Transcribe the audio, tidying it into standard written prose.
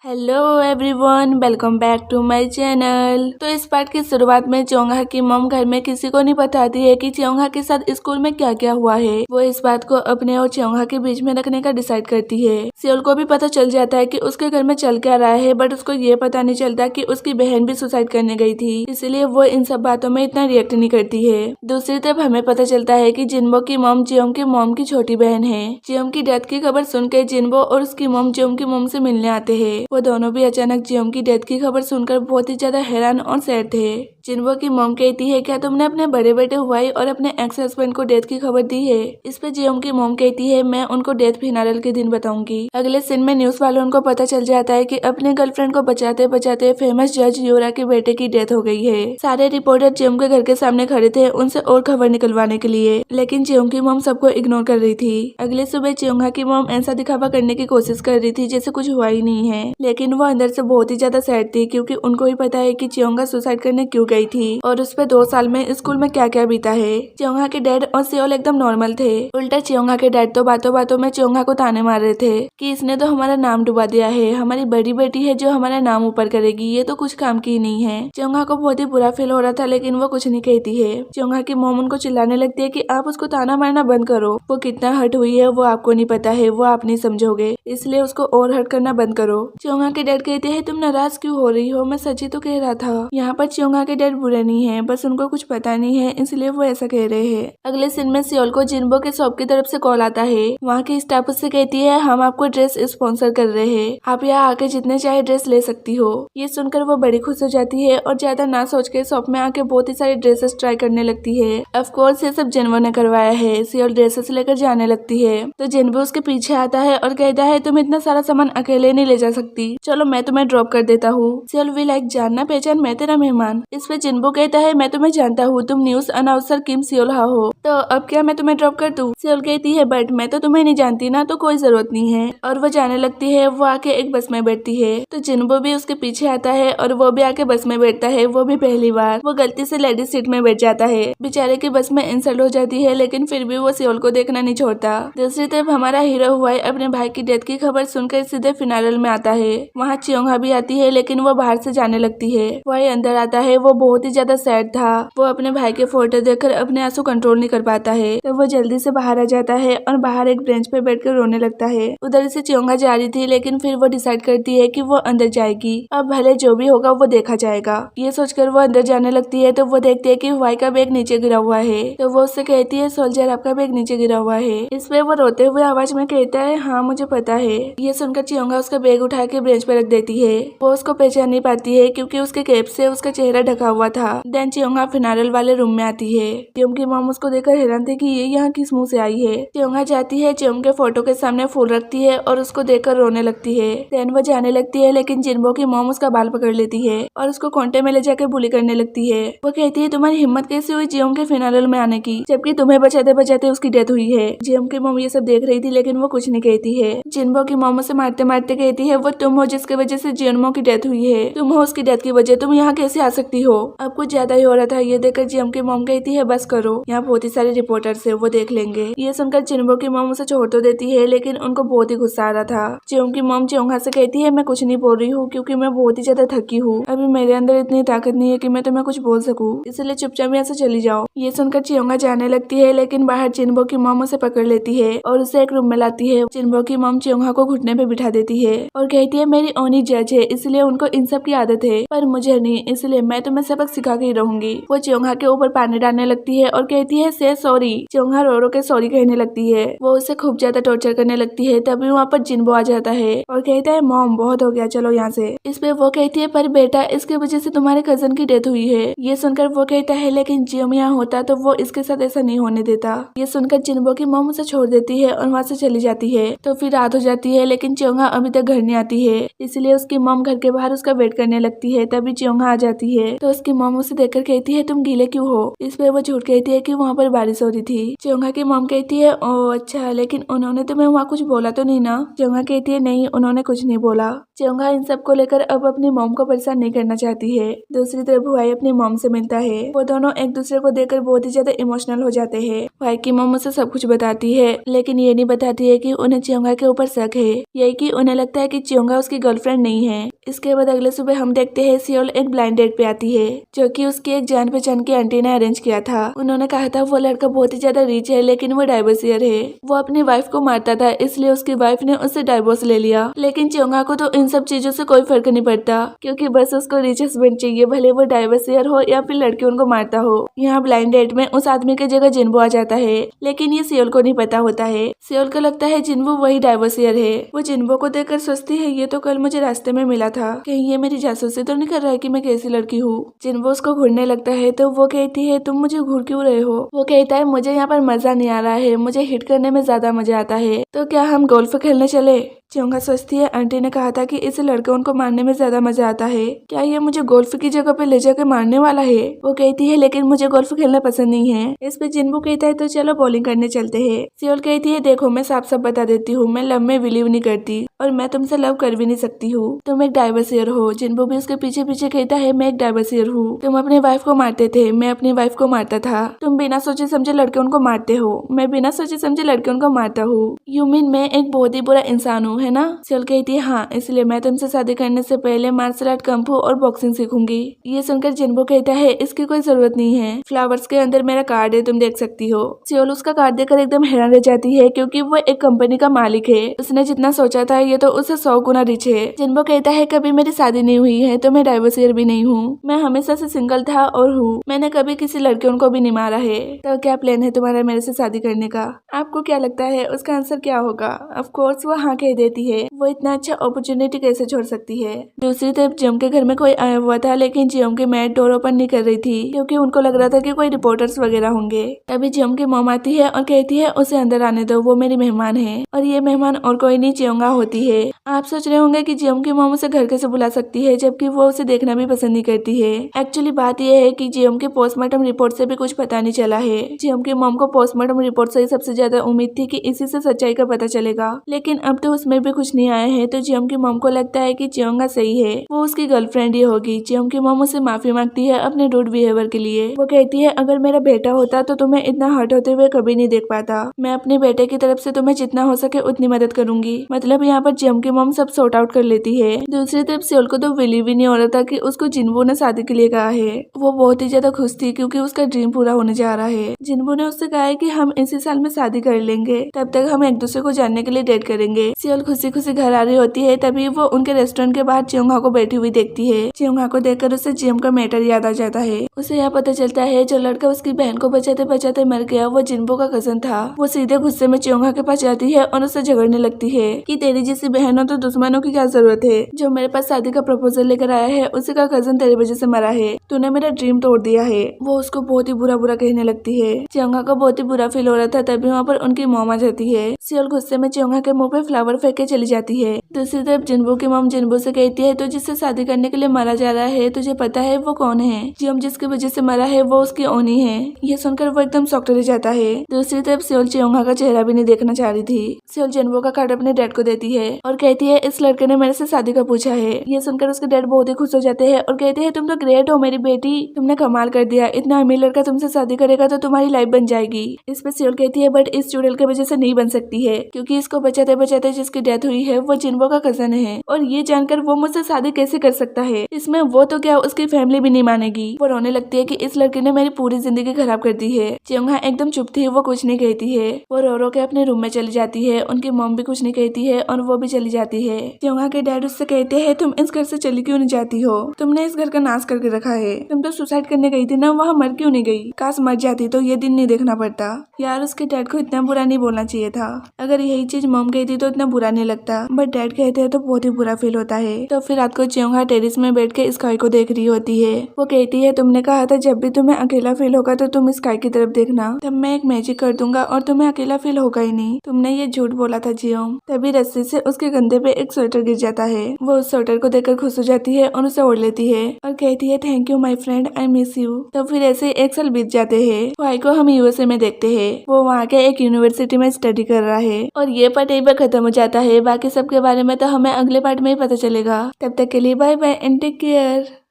Hello everyone, welcome back to my channel. तो इस part की शुरुआत में च्योंगा की मॉम घर में किसी को नहीं बताती है कि च्योंगा के साथ स्कूल में क्या क्या हुआ है। वो इस बात को अपने और च्योंगा के बीच में रखने का डिसाइड करती है। सियोल को भी पता चल जाता है कि उसके घर में चल क्या रहा है, बट उसको ये पता नहीं चलता कि उसकी बहन भी सुसाइड करने गई थी, इसलिए वो इन सब बातों में इतना रिएक्ट नहीं करती है। दूसरी तरफ हमें पता चलता है कि जिन्बो की मॉम जियोंग की मॉम की छोटी बहन है। जियोंग की डेथ की खबर सुनकर जिन्बो और उसकी मॉम जियोंग की मॉम से मिलने आते हैं। वो दोनों भी अचानक जियोंग की डेथ की खबर सुनकर बहुत ही ज्यादा हैरान और सैड थे। जिन्बो की मॉम कहती है, क्या तुमने अपने बड़े बेटे हुआई और अपने एक्स हस्बैंड को डेथ की खबर दी है? इस पे जियोंग की मॉम कहती है, मैं उनको डेथ फिनारल के दिन बताऊंगी। अगले सीन में न्यूज वालों को पता चल जाता है कि अपनी गर्लफ्रेंड को बचाते बचाते फेमस जज यूरा के बेटे की डेथ हो गई है। सारे रिपोर्टर जियोंग के घर के सामने खड़े थे उनसे और खबर निकलवाने के लिए, लेकिन जियोंग की मॉम सबको इग्नोर कर रही थी। अगले सुबह जियोंगा की मॉम ऐसा दिखावा करने की कोशिश कर रही थी जैसे कुछ हुआ ही नहीं है, लेकिन वो अंदर से बहुत ही ज्यादा सैड थी, क्योंकि उनको ही पता है कि च्योंगा सुसाइड करने क्यों गई थी और उस पे 2 साल में स्कूल में क्या क्या बीता है। च्योंगा के डैड और सियोल एकदम नॉर्मल थे, उल्टा च्योंगा के डैड तो बातों बातों में च्योंगा को ताने मार रहे थे कि इसने तो हमारा नाम डुबा दिया है, हमारी बड़ी बेटी है जो हमारा नाम ऊपर करेगी, ये तो कुछ काम की नहीं है। च्योंगा को बहुत ही बुरा फील हो रहा था, लेकिन वो कुछ नहीं कहती है। च्योंगा की मॉम उनको चिल्लाने लगती है कि आप उसको ताना मारना बंद करो, वो कितना हर्ट हुई है वो आपको नहीं पता है, वो आप नहीं समझोगे, इसलिए उसको और हर्ट करना बंद करो। च्योंगा के डैड कहते हैं, तुम नाराज क्यों हो रही हो, मैं सच्ची तो कह रहा था। यहाँ पर च्योंगा के डैड बुरे नहीं है, बस उनको कुछ पता नहीं है इसलिए वो ऐसा कह रहे हैं। अगले सीन में सियोल को जिन्बो के शॉप की तरफ से कॉल आता है। वहाँ की स्टाफ उससे कहती है, हम आपको ड्रेस स्पॉन्सर कर रहे हैं, आप यहाँ आके जितने चाहे ड्रेस ले सकती हो। ये सुनकर वो बड़ी खुश हो जाती है और ज्यादा ना सोच के शॉप में आके बहुत ही सारी ड्रेसेस ट्राई करने लगती है। ऑफ कोर्स ये सब जिन्बो ने करवाया है। सियोल ड्रेसेस लेकर जाने लगती है तो जिन्बो उसके पीछे आता है और कहता है, तुम इतना सारा सामान अकेले नहीं ले जा सकती, चलो मैं तुम्हें ड्रॉप कर देता हूँ। सियोल भी लाइक, जानना पहचान, मैं तेरा मेहमान। इस पे जिन्बो कहता है, मैं तुम्हें जानता हूँ, तुम न्यूज अनाउंसर किम सियोल हो, तो अब क्या मैं तुम्हें ड्रॉप कर दूँ? सियोल कहती है, बट मैं तो तुम्हें नहीं जानती ना, तो कोई जरूरत नहीं है। और वो जाने लगती है। वो आके एक बस में बैठती है तो जिन्बो भी उसके पीछे आता है और वो भी आके बस में बैठता है, वो भी पहली बार। वो गलती से लेडीज सीट में बैठ जाता है। बेचारे की बस में इंसल्ट हो जाती है, लेकिन फिर भी वो सियोल को देखना नहीं छोड़ता। दूसरी तरफ हमारा हीरो हुआई अपने भाई की डेथ की खबर सुनकर सीधे फिनारल में आता है। वहाँ च्योंगा भी आती है, लेकिन वो बाहर से जाने लगती है। वही अंदर आता है। वो बहुत ही ज्यादा सैड था। वो अपने भाई के फोटो देखकर अपने आंसू कंट्रोल नहीं कर पाता है, तो वो जल्दी से बाहर आ जाता है और बाहर एक बेंच पे बैठकर रोने लगता है। उधर से च्योंगा जा रही थी, लेकिन फिर वो डिसाइड करती है कि वो अंदर जाएगी। अब भले जो भी होगा वो देखा जाएगा। ये सोचकर वो अंदर जाने लगती है तो वो देखती है कि हुआई का बैग नीचे गिरा हुआ है, तो वो उससे कहती है, सोल्जर आपका बैग नीचे गिरा हुआ है। इसमें वो रोते हुए आवाज में कहता है, हाँ मुझे पता है। ये सुनकर च्योंगा उसका बैग उठा के बेंच पे रख देती है। वो उसको पहचान नहीं पाती है, क्योंकि उसके कैप से उसका चेहरा ढका हुआ था। देन च्योंगा फिनारल वाले रूम में आती है। च्योंग की मॉम उसको देखकर हैरान थे कि ये यहाँ किस मुंह से आई है। च्योंगा जाती है, च्योंग के फोटो के सामने फूल रखती है और उसको देखकर रोने लगती है। देन वो जाने लगती है, लेकिन जिन्बो की मॉम उसका बाल पकड़ लेती है और उसको कांटे में ले जाकर बुली करने लगती है। वो कहती है, तुम्हारी हिम्मत कैसे हुई च्योंग के फिनारल में आने की, जबकि तुम्हें बचाते बचाते उसकी डेथ हुई है। च्योंग की मॉम ये सब देख रही थी, लेकिन वो कुछ नहीं कहती है। जिन्बो की मॉम उसे मारते मारते कहती है, वो तुम हो जिसकी वजह से जियोंग की डेथ हुई है, तुम हो उसकी डेथ की वजह, तुम यहाँ कैसे आ सकती हो? अब कुछ ज्यादा ही हो रहा था। ये देखकर जियोंग की मॉम कहती है, बस करो, यहाँ बहुत ही सारे रिपोर्टर्स है, वो देख लेंगे। ये सुनकर जिन्बो की मॉम उसे छोड़ तो देती है, लेकिन उनको बहुत ही गुस्सा आ रहा था। जियोंग की मॉम च्योंगा से कहती है, मैं कुछ नहीं बोल रही हूँ, क्योंकि मैं बहुत ही ज्यादा थकी हूँ, अभी मेरे अंदर इतनी ताकत नहीं है कि मैं तुम्हें कुछ बोल सकूँ, इसलिए चुपचाप यहाँ से चली जाओ। ये सुनकर च्योंगा जाने लगती है, लेकिन बाहर जिन्बो की मॉम उसे पकड़ लेती है और उसे एक रूम में लाती है। जिन्बो की मॉम च्योंगा को घुटने पे बिठा देती है और कहती है, मेरी ओनी जज है, इसलिए उनको इन सब की आदत है, पर मुझे नहीं, इसलिए मैं तुम्हें सबक सिखा के ही रहूंगी। वो च्योंगा के ऊपर पानी डालने लगती है और कहती है, से सॉरी। च्योंगा रो रो के सॉरी कहने लगती है। वो उसे खूब ज्यादा टॉर्चर करने लगती है। तभी वहाँ पर जिन्बो आ जाता है और कहता है, मॉम बहुत हो गया, चलो यहाँ से। इस पे वो कहती है, पर बेटा इसकी वजह से तुम्हारे कजन की डेथ हुई है। ये सुनकर वो कहता है, लेकिन जियोंग यहाँ होता तो वो इसके साथ ऐसा नहीं होने देता। ये सुनकर जिन्बो की मॉम उसे छोड़ देती है और वहाँ से चली जाती है। तो फिर रात हो जाती है, लेकिन च्योंगा अभी तक घर नहीं आती है, इसलिए उसकी मॉम घर के बाहर उसका वेट करने लगती है। तभी च्योंगा आ जाती है तो उसकी मॉम उसे देखकर कहती है, तुम गीले क्यों हो? इस पे वो झूठ कहती है कि वहाँ पर बारिश हो रही थी। च्योंगा की मॉम कहती है, ओ अच्छा, लेकिन उन्होंने तुम्हें वहाँ कुछ बोला तो नहीं ना? च्योंगा कहती है, नहीं, उन्होंने कुछ नहीं बोला। चियोंगा इन सब को लेकर अब अपनी मॉम को परेशान नहीं करना चाहती है। दूसरी तरफ हुआई अपनी मॉम से मिलता है। वो दोनों एक दूसरे को देखकर बहुत ही ज्यादा इमोशनल हो जाते हैं। हुआई की मॉम उसे सब कुछ बताती है, लेकिन ये नहीं बताती है कि उन्हें चियोंगा के ऊपर शक है। यही कि उन्हें लगता है कि चियोंगा उसकी गर्लफ्रेंड नहीं है। इसके बाद अगले सुबह हम देखते हैं सियोल एक ब्लाइंड डेट पे आती है, जो कि उसकी एक जान पहचान की आंटी ने अरेंज किया था। उन्होंने कहा था वो लड़का बहुत ही ज्यादा रिच है, लेकिन वो डाइवोर्सियर है। वो अपनी वाइफ को मारता था, इसलिए उसकी वाइफ ने उससे डाइवोर्स ले लिया। लेकिन चियोंगा को तो इन सब चीजों से कोई फर्क नहीं पड़ता, क्योंकि बस उसको रिच हस्बैंड चाहिए, भले वो डाइवोर्सियर हो या फिर लड़की उनको मारता हो। यहाँ ब्लाइंड डेट में उस आदमी की जगह जिन्बो आ जाता है, लेकिन ये सियोल को नहीं पता होता है। सियोल को लगता है जिन्बो वही डाइवोर्सियर है। वो जिन्बो को देखकर सोचती है ये तो कल मुझे रास्ते में मिला था, कहीं ये मेरी जासूसी तो नहीं कर रहा है कि मैं कैसी लड़की हूँ। जिन्बो उसको घूरने लगता है तो वो कहती है तुम मुझे घूर क्यों रहे हो। वो कहता है मुझे यहाँ पर मजा नहीं आ रहा है, मुझे हिट करने में ज्यादा मजा आता है, तो क्या हम गोल्फ खेलने चले। चियोंगा सोचती है आंटी ने कहा था कि इस लड़के उनको मारने में ज्यादा मजा आता है, क्या ये मुझे गोल्फ की जगह पे ले जाकर मारने वाला है। वो कहती है लेकिन मुझे गोल्फ खेलना पसंद नहीं है। इस पे जिन्बो कहता है तो चलो बॉलिंग करने चलते हैं। सियोल कहती है देखो मैं साफ साफ बता देती हूँ, मैं लव में बिलीव नहीं करती और मैं तुमसे लव कर भी नहीं सकती हूँ, तुम एक डाइवोर्सियर हो। जिन्बो भी उसके पीछे पीछे कहता है मैं एक डाइवोर्सियर हूँ, तुम अपनी वाइफ को मारते थे, मैं अपनी वाइफ को मारता था, तुम बिना सोचे समझे लड़के उनको मारते हो, मैं बिना सोचे समझे लड़के उनको मारता हूँ। यू मीन मैं एक बहुत ही बुरा इंसान हूँ, है ना। सियोल कहती है हाँ, इसलिए मैं तुमसे शादी करने से पहले मार्शल आर्ट, कung फू और बॉक्सिंग सीखूंगी। ये सुनकर जिन्बो कहता है इसकी कोई जरूरत नहीं है, फ्लावर्स के अंदर मेरा कार्ड है, तुम देख सकती हो। सियोल उसका कार्ड देखकर एकदम हैरान रह जाती है, क्योंकि वो एक कंपनी का मालिक है। उसने जितना सोचा था ये तो उससे 100 गुना रिच है। जिन्बो कहता है कभी मेरी शादी नहीं हुई है, तो मैं डाइवोर्सियर भी नहीं हूँ, मैं हमेशा से सिंगल था और हूँ, मैंने कभी किसी लड़के उनको भी नहीं मारा है। तो क्या प्लान है तुम्हारा मेरे से शादी करने का। आपको क्या लगता है उसका आंसर क्या होगा। ऑफ कोर्स वो हाँ कह देती है, वो इतना अच्छा अपॉर्चुनिटी कैसे छोड़ सकती है। दूसरी तरफ जियोंग के घर में कोई आया हुआ था, लेकिन जियोंग की मैड डोर ओपन नहीं कर रही थी, क्योंकि उनको लग रहा था कि कोई रिपोर्टर्स वगैरह होंगे। तभी जियोंग की मॉम आती है और कहती है उसे अंदर आने दो, वो मेरी मेहमान है। और ये मेहमान और कोई नहीं चियोंगा होती है। आप सोच रहे होंगे कि जियोंग की मॉम उसे घर कैसे बुला सकती है, जबकि वो उसे देखना भी पसंद नहीं करती है। एक्चुअली बात यह है कि जियोंग के पोस्टमार्टम रिपोर्ट से भी कुछ पता नहीं चला है। जियोंग की मॉम को पोस्टमार्टम रिपोर्ट से ही सबसे ज्यादा उम्मीद थी कि इसी से सच्चाई का पता चलेगा, लेकिन अब तो उसमें भी कुछ नहीं आया है। तो जियोंग की मॉम को लगता है कि चियोंगा सही है, वो उसकी गर्लफ्रेंड ही होगी। जियोंग की मॉम उसे माफी मांगती है अपने रूड बिहेवियर के लिए। वो कहती है अगर मेरा बेटा होता तो तुम्हें इतना हर्ट होते हुए कभी नहीं देख पाता, मैं अपने बेटे की तरफ से तुम्हें जितना हो सके उतनी मदद करूंगी। मतलब यहाँ पर जियोंग की मॉम सब सॉर्ट आउट कर लेती है। दूसरी तरफ सियोल को तो बिलीव ही नहीं हो रहा था कि उसको जिन्बो ने शादी के लिए कहा है। वो बहुत ही ज्यादा खुश थी, क्योंकि उसका ड्रीम पूरा होने जा रहा है। जिन्बो ने उससे कहा है कि हम इसी साल में शादी कर लेंगे, तब तक हम एक दूसरे को जानने के लिए डेट करेंगे। सियोल खुशी खुशी घर आ रही होती है, तभी वो उनके रेस्टोरेंट के बाहर चियोंगा को बैठी हुई देखती है। चियोंगा को देखकर उसे जियोंग का मैटर याद आ जाता है। उसे यह पता चलता है जो लड़का उसकी बहन को बचाते बचाते मर गया वो जिन्बो का कजन था। वो सीधे गुस्से में चियोंगा के पास जाती है और उससे झगड़ने लगती है कि तेरी जैसी बहन हो तो दुश्मनों की क्या जरूरत है, जो मेरे पास शादी का प्रपोजल लेकर आया है उसी का कजन तेरी वजह से मरा है, तूने मेरा ड्रीम तोड़ दिया है। वो उसको बहुत ही बुरा बुरा कहने लगती है। चियोंगा को बहुत ही बुरा फील हो रहा था, तभी वहाँ पर उनकी मॉम आ जाती है। सियोल गुस्से में चियोंगा के मुंह पे फ्लावर फेंक के चली जाती है। दूसरी तरफ जिन्बो की मॉम जिन्बो से कहती है तो जिससे शादी करने के लिए मारा जा रहा है तुझे पता है वो कौन है। जियोंग जिसकी वजह से मरा है वो उसकी ओनी है। ये सुनकर वो एकदम शॉक्ड रह जाता है। दूसरी तरफ सियोल चियोंगा का चेहरा भी नहीं देखना चाह रही थी। सियोल जिन्बो का कार्ड अपने डैड को देती है और कहती है इस लड़के ने मेरे से शादी का पूछा है। ये सुनकर उसके डैड बहुत ही खुश हो जाते हैं और कहते हैं तुम तो ग्रेट हो मेरी बेटी, तुमने कमाल कर दिया, इतना अमीर लड़का तुमसे शादी करेगा तो तुम्हारी लाइफ बन जाएगी। इस पे सियोल कहती है बट इस चुड़ैल की वजह से नहीं बन सकती है, क्योंकि इसको बचाते बचाते जिसकी डेथ हुई है वो जिन्बो का कजन है, और ये जानकर वो मुझसे शादी कैसे कर सकता है। इसमें वो तो क्या उसकी फैमिली भी नहीं मानेगी। वो रोने लगती है कि इस लड़के ने मेरी पूरी जिंदगी खराब कर दी है। चियोंगा एकदम चुप थी, वो कुछ नहीं कहती है। वो रो रो के अपने रूम में चली जाती है। उनकी मॉम भी कुछ नहीं कहती है और वो भी चली जाती है। चियोंगा के डैड उससे कहते हैं तुम इस घर से चली क्यों नहीं जाती हो, तुमने इस घर का नाश करके रखा है, तुम तो सुसाइड करने गई थी ना, वहाँ मर क्यों नहीं गई, काश मर जाती तो ये दिन नहीं देखना पड़ता। यार उसके डैड को इतना बुरा नहीं बोलना चाहिए था। अगर यही चीज मॉम कहती तो इतना बुरा नहीं लगता, बट डैड कहते हैं तो बहुत ही बुरा फील होता है। तो फिर रात को चियोंगा टेरिस में बैठ के स्काई को देख रही होती है। वो कहती है तुमने कहा था जब भी तुम्हें अकेला फील होगा तो तुम स्काई की तरफ देखना, तब मैं एक मैजिक कर दूंगा और तुम्हें अकेला फील होगा ही नहीं, तुमने ये झूठ बोला था जियोंग। तभी रस्सी से उसके कंधे पे एक स्वेटर गिर जाता है। वो उस स्वेटर को देखकर खुश हो जाती है और उसे ओढ़ लेती है और कहती है thank you my friend, I miss you. तो फिर ऐसे 1 साल बीत जाते हैं। भाई को हम यूएसए में देखते हैं। वो वहाँ के एक यूनिवर्सिटी में स्टडी कर रहा है और ये पार्ट यहीं पर खत्म हो जाता है। बाकी सब के बारे में तो हमें अगले पार्ट में ही पता चलेगा। तब तक के लिए bye bye and take care.